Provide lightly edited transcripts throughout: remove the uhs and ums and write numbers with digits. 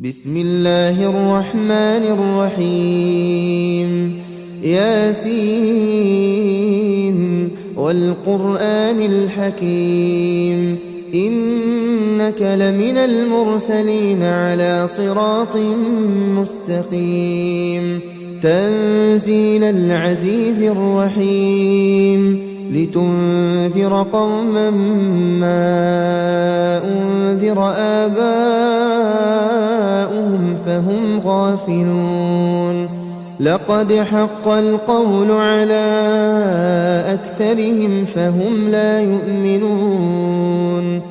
بسم الله الرحمن الرحيم ياسين والقرآن الحكيم إنك لمن المرسلين على صراط مستقيم تنزيل العزيز الرحيم لتنذر قوما ما أنذر آباؤهم فهم غافلون لقد حق القول على أكثرهم فهم لا يؤمنون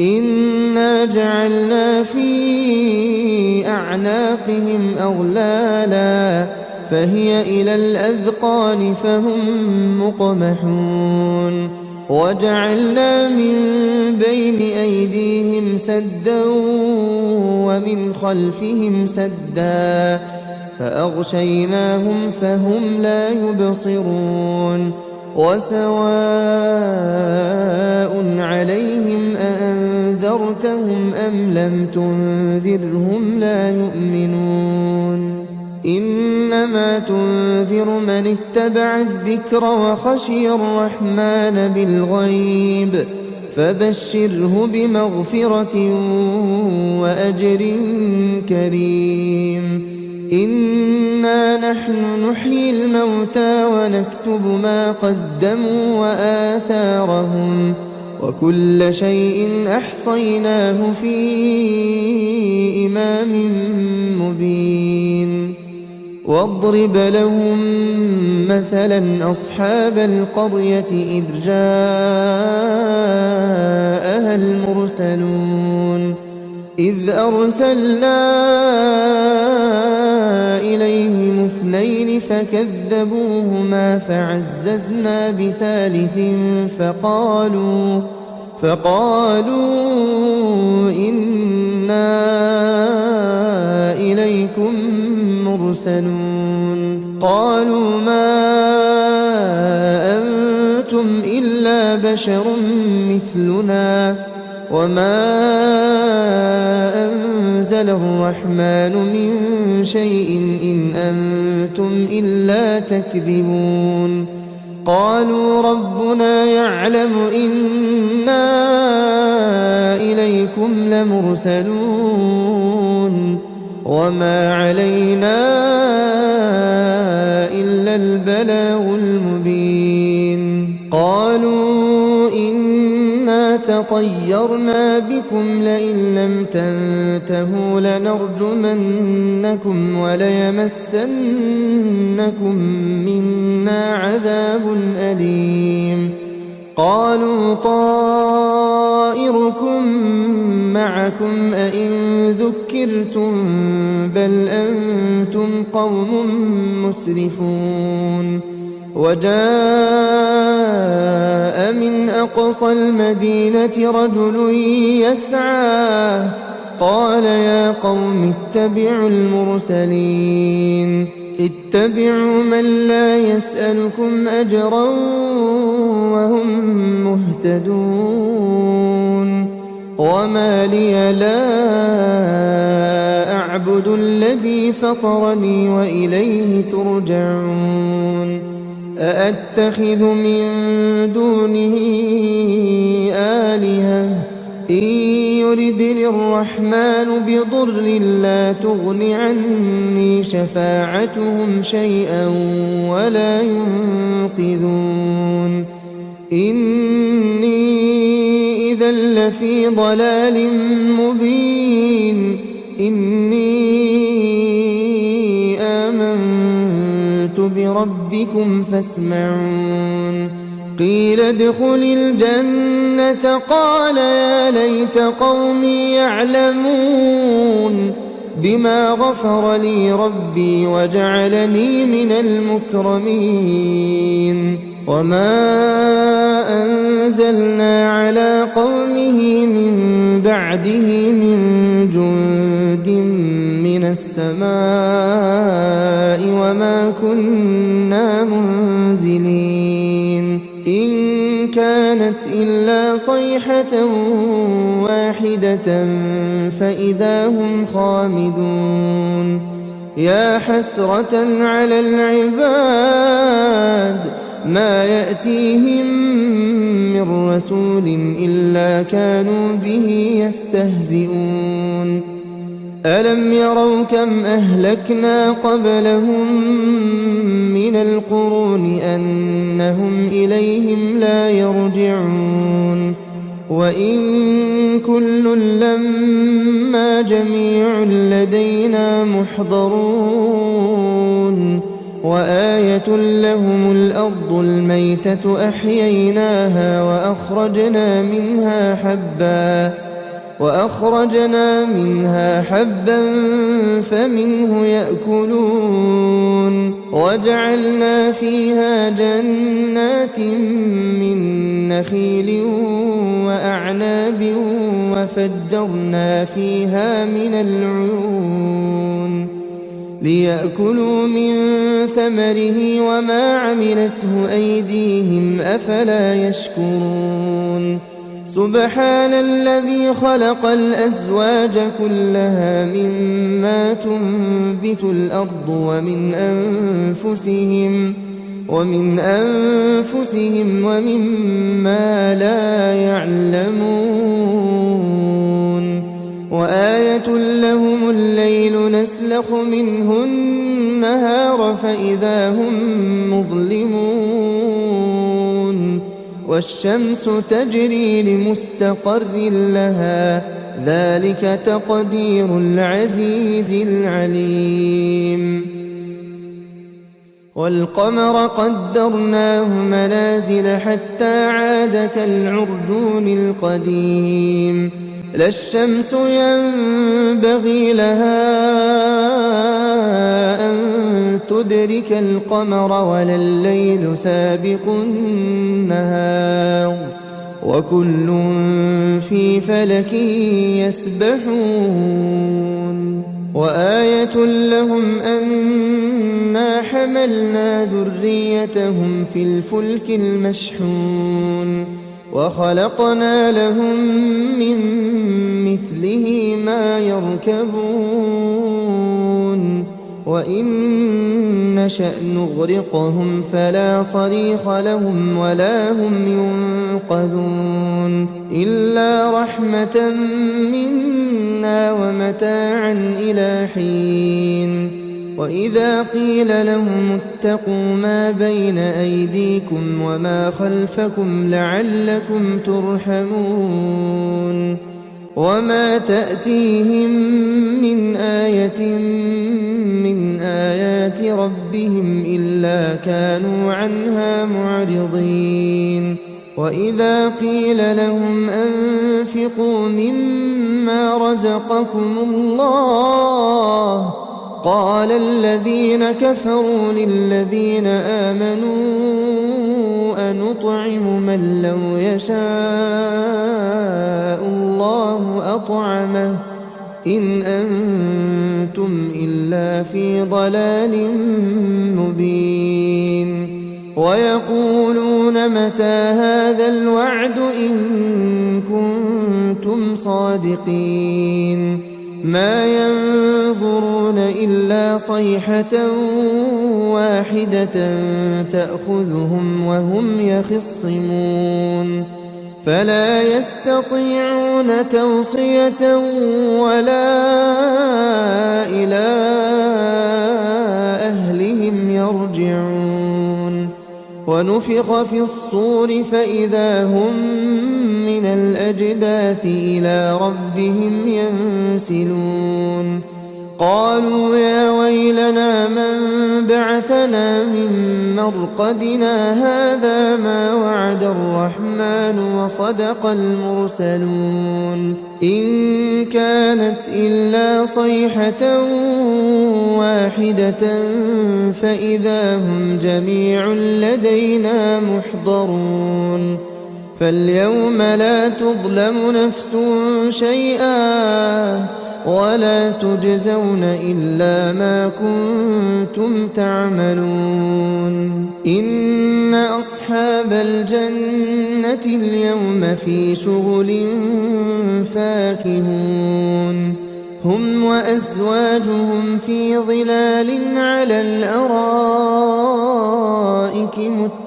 إنا جعلنا في أعناقهم أغلالا فهي إلى الأذقان فهم مقمحون وجعلنا من بين أيديهم سدا ومن خلفهم سدا فأغشيناهم فهم لا يبصرون وسواء عليهم أأنذرتهم أم لم تنذرهم لا يؤمنون إنما تنذر من اتبع الذكر وخشي الرحمن بالغيب فبشره بمغفرة وأجر كريم إنا نحن نحيي الموتى ونكتب ما قدموا وآثارهم وكل شيء أحصيناه في إمام مبين واضرب لهم مثلا أصحاب القرية إذ جاءها المرسلون إذ أرسلنا إليهم اثنين فكذبوهما فعززنا بثالث فقالوا إنا إليكم مرسلون قالوا ما أنتم إلا بشر مثلنا وما أنزل الرحمن من شيء إن أنتم إلا تكذبون قالوا ربنا يعلم إنا إليكم لمرسلون وما علينا إلا البلاغ المبين قالوا إنا تطيرنا بكم لئن لم تنتهوا لنرجمنكم وليمسنكم منا عذاب أليم قالوا طائركم معكم أئن ذكرتم بل أنتم قوم مسرفون وجاء من أقصى المدينة رجل يسعى قال يا قوم اتبعوا المرسلين اتبعوا من لا يسألكم أجرا وهم مهتدون وما لي لا أعبد الذي فطرني وإليه ترجعون أأتخذ من دونه آلهة إن يردني الرحمن بضر لا تغن عني شفاعتهم شيئا ولا ينقذون إني إذا لفي ضلال مبين إني آمنت بربكم فاسمعون قيل ادخل الجنة قال يا ليت قومي يعلمون بما غفر لي ربي وجعلني من المكرمين وما أنزلنا على قومه من بعده من جند من السماء وما كنا منزلين إن كان كانت إلا صيحة واحدة فإذا هم خامدون يا حسرة على العباد ما يأتيهم من رسول إلا كانوا به يستهزئون ألم يروا كم أهلكنا قبلهم من القرون أنهم إليهم لا يرجعون وإن كل لما جميع لدينا محضرون وآية لهم الأرض الميتة أحييناها وأخرجنا منها حبا فمنه يأكلون وجعلنا فيها جنات من نخيل وأعناب وفجرنا فيها من العيون ليأكلوا من ثمره وما عملته أيديهم أفلا يشكرون سبحان الذي خلق الأزواج كلها مما تنبت الأرض ومن أنفسهم ومما لا يعلمون وآية لهم الليل نسلخ منه النهار فإذا هم مظلمون والشمس تجري لمستقر لها ذلك تقدير العزيز العليم والقمر قدرناه منازل حتى عاد كالعرجون القديم لا الشمس ينبغي لها أن تدرك القمر ولا الليل سابق النهار وكل في فلك يسبحون وآية لهم أنا حملنا ذريتهم في الفلك المشحون وخلقنا لهم من مثله ما يركبون وإن نشأ نغرقهم فلا صريخ لهم ولا هم ينقذون إلا رحمة منا ومتاعا إلى حين وإذا قيل لهم اتقوا ما بين أيديكم وما خلفكم لعلكم ترحمون وما تأتيهم من آية من آيات ربهم إلا كانوا عنها معرضين وإذا قيل لهم أنفقوا مما رزقكم الله قال الذين كفروا للذين آمنوا أنطعم من لو يشاء الله أطعمه إن أنتم إلا في ضلال مبين ويقولون متى هذا الوعد إن كنتم صادقين ما ينظرون إلا صيحة واحدة تأخذهم وهم يخصمون فلا يستطيعون توصية ولا إلى أهلهم يرجعون ونفخ في الصور فإذا هم من الأجداث إلى ربهم ينسلون قالوا يا ويلنا من بعثنا من مرقدنا هذا ما وعد الرحمن وصدق المرسلون إن كانت إلا صيحة واحدة فإذا هم جميع لدينا محضرون فاليوم لا تظلم نفس شيئا ولا تجزون إلا ما كنتم تعملون إن أصحاب الجنة اليوم في شغل فاكهون هم وأزواجهم في ظلال على الأرائك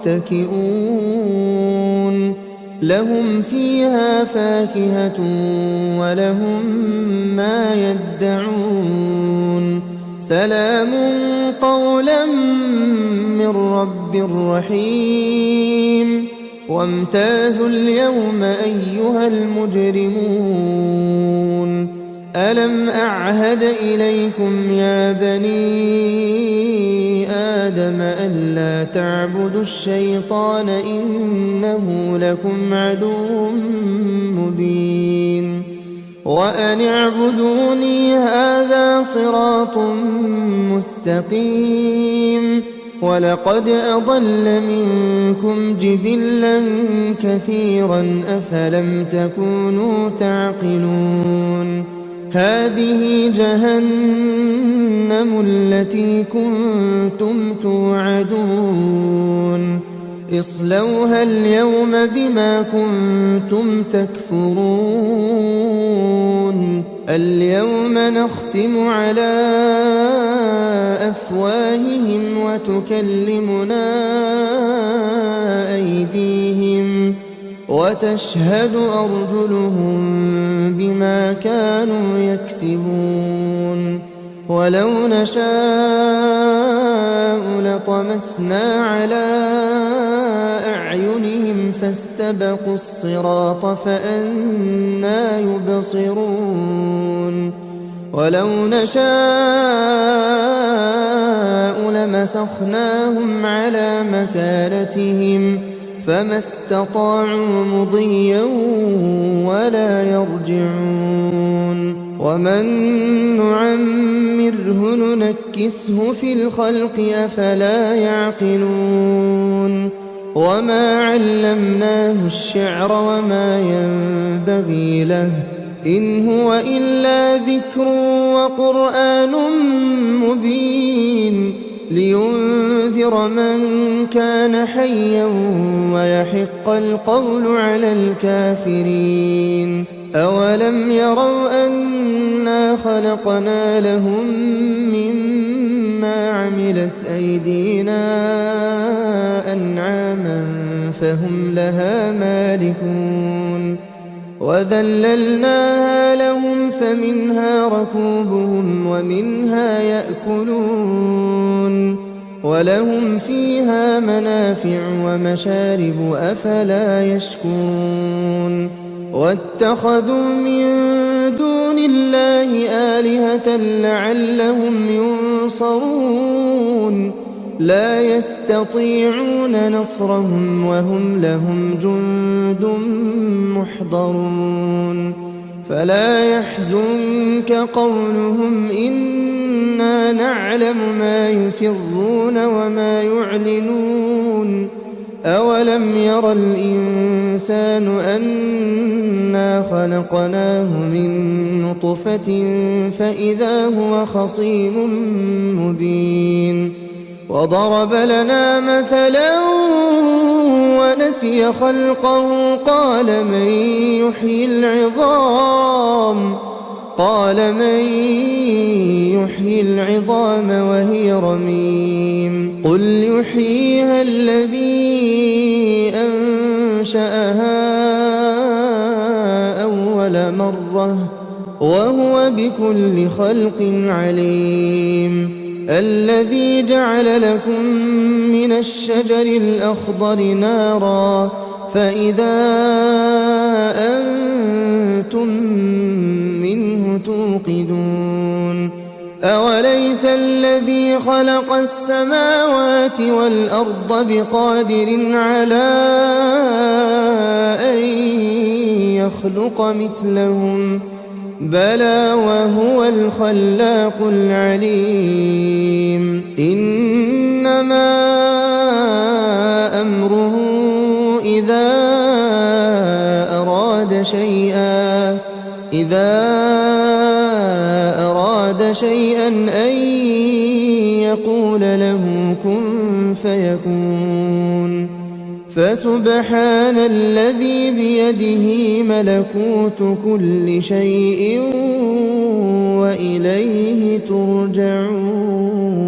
متكئون لهم فيها فاكهة ولهم ما يدعون سلام قولا من رب رحيم وامتازوا اليوم أيها المجرمون ألم أعهد إليكم يا بني آدم ألا تعبدوا الشيطان إنه لكم عدو مبين وأن اعبدوني هذا صراط مستقيم ولقد أضل منكم جبلا كثيرا أفلم تكونوا تعقلون هذه جهنم التي كنتم توعدون اصلوها اليوم بما كنتم تكفرون اليوم نختم على أفواههم وتكلمنا أيديهم وتشهد أرجلهم بما كانوا يكسبون ولو نشاء لطمسنا على أعينهم فاستبقوا الصراط فأنى يبصرون ولو نشاء لمسخناهم على مكانتهم فما استطاعوا مضيا ولا يرجعون ومن نعمره ننكسه في الخلق أفلا يعقلون وما علمناه الشعر وما ينبغي له إن هو إلا ذكر وقرآن مبين لينذر من كان حيا ويحق القول على الكافرين أولم يروا أنا خلقنا لهم مما عملت أيدينا أنعاما فهم لها مالكون وذللناها لهم فمنها ركوبهم ومنها يأكلون ولهم فيها منافع ومشارب أفلا يشكون واتخذوا من دون الله آلهة لعلهم ينصرون لا يستطيعون نصرهم وهم لهم جند محضرون فلا يحزنك قولهم إنا نعلم ما يسرون وما يعلنون أولم ير الإنسان أنا خلقناه من نطفة فإذا هو خصيم مبين وضرب لنا مثلا ونسي خلقه قال من يحيي العظام وهي رميم قل يحييها الذي أنشأها أول مرة وهو بكل خلق عليم الذي جعل لكم من الشجر الأخضر نارا فإذا أنتم منه توقدون أوليس الذي خلق السماوات والأرض بقادر على أن يخلق مثلهم بلى وهو الخلاق العليم إنما أمره إذا أراد أراد شيئا أن يقول له كن فيكون فسبحان الذي بيده ملكوت كل شيء وإليه ترجعون